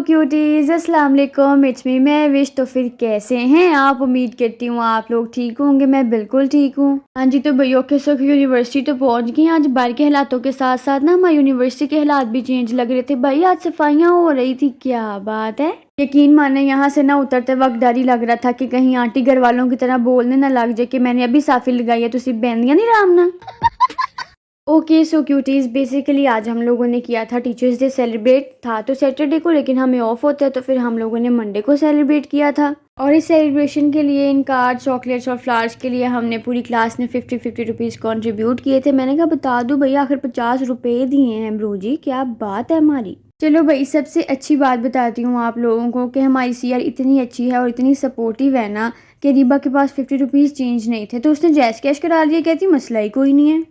Cuties, अस्सलाम वालेकुम, it's me मैं विश। तो फिर कैसे हैं आप? उम्मीद करती हूँ आप लोग ठीक होंगे। मैं बिल्कुल ठीक हूँ। हाँ जी, तो भैया के सुख यूनिवर्सिटी तो पहुँच गई। आज बाहर के हालातों के साथ साथ ना हमारी यूनिवर्सिटी के हालात भी चेंज लग रहे थे भाई। आज सफाइयाँ हो रही थी, क्या बात है। यकीन माने यहाँ से ना उतरते वक्त डर ही लग रहा था कि कहीं आंटी घर वालों की तरह बोलने ना लग जाए कि मैंने अभी साफी लगाई है, तुसी बहनियां नहीं रामना। ओके सो क्यूटीज़, बेसिकली आज हम लोगों ने किया था टीचर्स डे सेलिब्रेट। था तो सैटरडे को, लेकिन हमें ऑफ होता है तो फिर हम लोगों ने मंडे को सेलिब्रेट किया था। और इस सेलिब्रेशन के लिए इन कार्ड, चॉकलेट्स और फ्लावर्स के लिए हमने पूरी क्लास ने 50 रुपीज़ कॉन्ट्रीब्यूट किए थे। मैंने कहा बता दूं भैया, आखिर 50 रुपये दिए हैं ब्रो जी, क्या बात है हमारी। चलो भाई, सबसे अच्छी बात बताती हूँ आप लोगों को कि हमारी सीआर इतनी अच्छी है और इतनी सपोर्टिव है ना कि रीबा के पास 50 रुपीज़ चेंज नहीं थे तो उसने जैस कैश करा लिया। कहती मसला ही कोई नहीं है।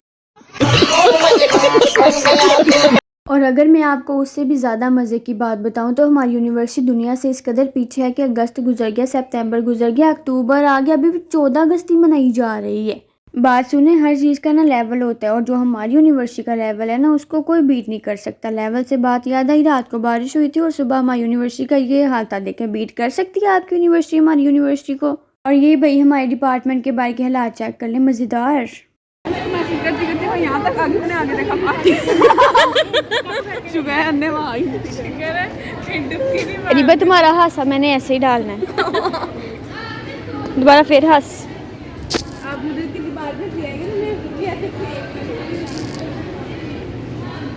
और अगर मैं आपको उससे भी ज़्यादा मज़े की बात बताऊं तो हमारी यूनिवर्सिटी दुनिया से इस कदर पीछे है कि अगस्त गुजर गया, सितंबर गुजर गया, अक्टूबर आ गया, अभी भी 14 अगस्त ही मनाई जा रही है। बात सुने, हर चीज़ का ना लेवल होता है और जो हमारी यूनिवर्सिटी का लेवल है ना उसको कोई बीट नहीं कर सकता। लेवल से बात याद आई, रात को बारिश हुई थी और सुबह हमारी यूनिवर्सिटी का ये हाल था। देखें, बीट कर सकती है आपकी यूनिवर्सिटी हमारी यूनिवर्सिटी को। और ये भाई हमारे डिपार्टमेंट के बाहर के हालात चेक कर ले, मज़ेदार। यहाँ तक आगे मैंने आगे देखा पार्टी शुगर है अन्य वहाँ रिबा तुम्हारा हासा मैंने ऐसे ही डालना है। दोबारा फिर हंस। आप मुझे कितनी बार में जिएंगे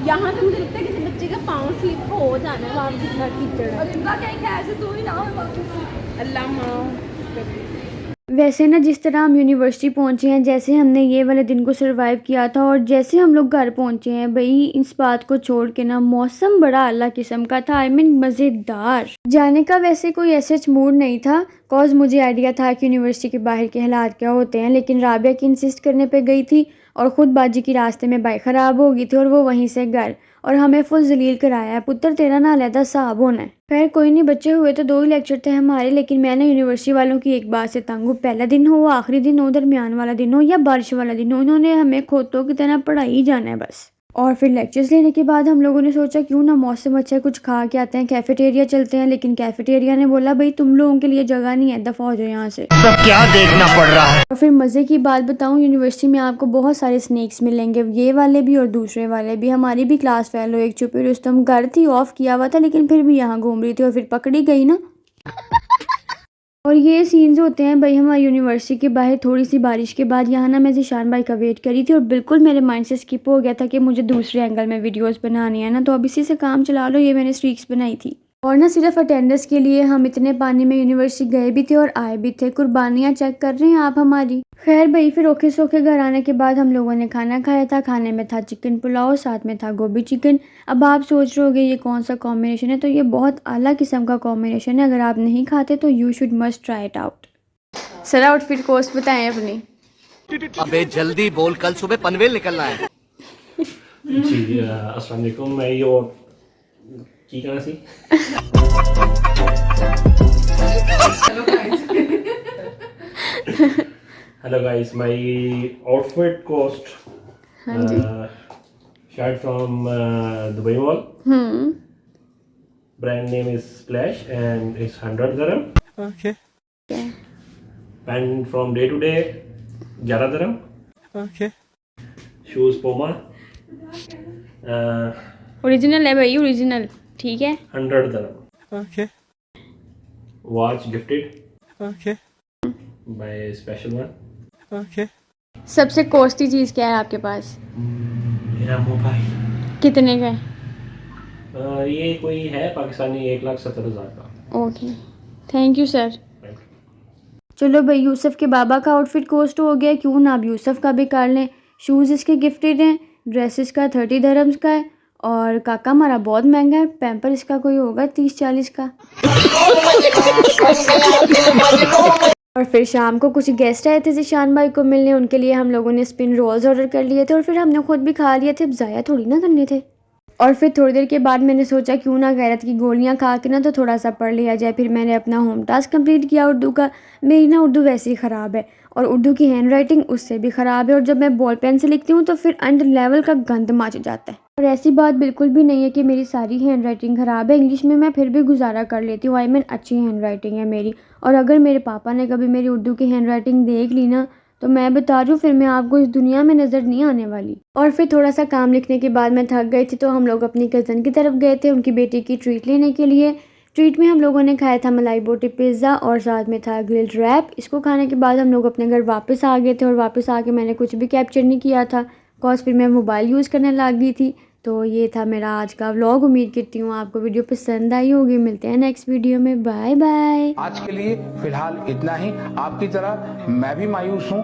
यहाँ से मुझे लगता है किसी बच्चे का पाँव स्लिप हो जाना है। वहाँ कितना कीचड़ है। ऐसे तो ही ना अल्लाह। वैसे ना जिस तरह हम यूनिवर्सिटी पहुंचे हैं, जैसे हमने ये वाले दिन को सरवाइव किया था और जैसे हम लोग घर पहुंचे हैं भाई, इस बात को छोड़ के ना मौसम बड़ा अल्लाह किस्म का था। आई मीन मज़ेदार। जाने का वैसे कोई ऐसे मूड नहीं था, कॉज मुझे आइडिया था कि यूनिवर्सिटी के बाहर के हालात क्या होते हैं, लेकिन राबिया की इंसिस्ट करने पे गई थी और ख़ुद बाजी की रास्ते में बाइक ख़राब हो गई थी और वो वहीं से घर, और हमें फुल जलील कराया है। पुत्र तेरा ना अलहदा साहब होना है। खैर कोई नहीं, बच्चे हुए तो 2 ही लेक्चर थे हमारे, लेकिन मैंने यूनिवर्सिटी वालों की एक बात से तंग हूँ। पहला दिन हो, आखिरी दिन हो, दरमियान वाला दिन हो या बारिश वाला दिन हो, इन्होंने हमें खोतों की तरह पढ़ाई ही जाना है बस। और फिर लेक्चर्स लेने के बाद हम लोगों ने सोचा क्यों ना मौसम अच्छा है, कुछ खा के आते हैं, कैफेटेरिया चलते हैं। लेकिन कैफेटेरिया ने बोला भाई तुम लोगों के लिए जगह नहीं है, दफ़ा हो जाओ यहाँ से। तो क्या देखना पड़ रहा है। और फिर मज़े की बात बताऊँ, यूनिवर्सिटी में आपको बहुत सारे स्नैक्स मिलेंगे, ये वाले भी और दूसरे वाले भी। हमारी भी क्लास फेलो एक छुपी रुस्तम घर थी, ऑफ किया हुआ था, लेकिन फिर भी यहाँ घूम रही थी और फिर पकड़ी गई ना। और ये सीन्स होते हैं भाई हमारी यूनिवर्सिटी के बाहर। थोड़ी सी बारिश के बाद यहाँ ना मैं ज़ीशान भाई का वेट करी थी और बिल्कुल मेरे माइंड से स्किप हो गया था कि मुझे दूसरे एंगल में वीडियोस बनानी है ना, तो अब इसी से काम चला लो। ये मैंने स्ट्रीक्स बनाई थी और ना सिर्फ अटेंडेंस के लिए हम इतने पानी में यूनिवर्सिटी गए भी थे और आए भी थे। कुर्बानियाँ चेक कर रहे हैं आप हमारी। खैर भाई, फिर ओके सोके घर आने के बाद हम लोगों ने खाना खाया था। खाने में था चिकन पुलाव, साथ में था गोभी चिकन। अब आप सोच रहे होगे ये कौन सा कॉम्बिनेशन है, तो ये बहुत आला किस्म का कॉम्बिनेशन है। अगर आप नहीं खाते तो you should must try it out. Sir outfit cost बताएं अपनी। अबे जल्दी बोल, कल सुबह पनवेल निकलना है। जी अस्सलाम वालेकुम, मैं यो की कहना सी। Hello guys, my outfit cost shirt from Dubai mall, brand name is splash and it's 100 dirham. Okay. Pant from day to day 11 dirham. Okay. Shoes Puma original है भाई, ओरिजिनल, ठीक है। 100 dirham. Okay. Watch gifted Okay. by special one. Okay. सबसे costly चीज़ क्या है आपके पास? मेरा mobile कितने का है? ये कोई है पाकिस्तानी 1,70,000 का। Okay, thank you sir. चलो भाई, यूसुफ के बाबा का आउटफिट कॉस्ट हो गया, क्यों ना अब यूसुफ का भी कर लें। शूज़ इसके गिफ्टेड हैं, ड्रेसेस का 30 dirhams का है और काका हमारा बहुत महंगा है, पैम्पर इसका कोई होगा 30-40 का। और फिर शाम को कुछ गेस्ट आए थे ज़ीशान भाई को मिलने, उनके लिए हम लोगों ने स्पिन रोल्स ऑर्डर कर लिए थे और फिर हमने खुद भी खा लिए थे, अब ज़ाया थोड़ी ना करने थे। और फिर थोड़ी देर के बाद मैंने सोचा क्यों ना गैरत की गोलियां खा के ना तो थोड़ा सा पढ़ लिया जाए। फिर मैंने अपना होम टास्क कंप्लीट किया उर्दू का। मेरी ना उर्दू वैसे ही ख़राब है और उर्दू की हैंड राइटिंग उससे भी ख़राब है, और जब मैं बॉल पेन से लिखती हूँ तो फिर अंडर लेवल का गंद मच जाता है। और ऐसी बात बिल्कुल भी नहीं है कि मेरी सारी हैंड राइटिंग ख़राब है, इंग्लिश में मैं फिर भी गुजारा कर लेती हूँ। आई मीन अच्छी हैंड राइटिंग है मेरी। और अगर मेरे पापा ने कभी मेरी उर्दू की हैंड राइटिंग देख ली ना तो मैं बता रही हूँ फिर मैं आपको इस दुनिया में नज़र नहीं आने वाली। और फिर थोड़ा सा काम लिखने के बाद मैं थक गई थी तो हम लोग अपनी कज़न की तरफ गए थे उनकी बेटी की ट्रीट लेने के लिए। ट्रीट में हम लोगों ने खाया था मलाई बोटी पिज़्ज़ा और साथ में था ग्रिल्ड रैप। इसको खाने के बाद हम लोग अपने घर वापस आ गए थे और वापस आके मैंने कुछ भी कैप्चर नहीं किया था बिकॉज फिर मैं मोबाइल यूज़ करने लग गई थी। तो ये था मेरा आज का व्लॉग। उम्मीद करती हूँ आपको वीडियो पसंद आई होगी। मिलते हैं नेक्स्ट वीडियो में। Bye bye. आज के लिए फिलहाल इतना ही। आपकी तरह मैं भी मायूस हूँ।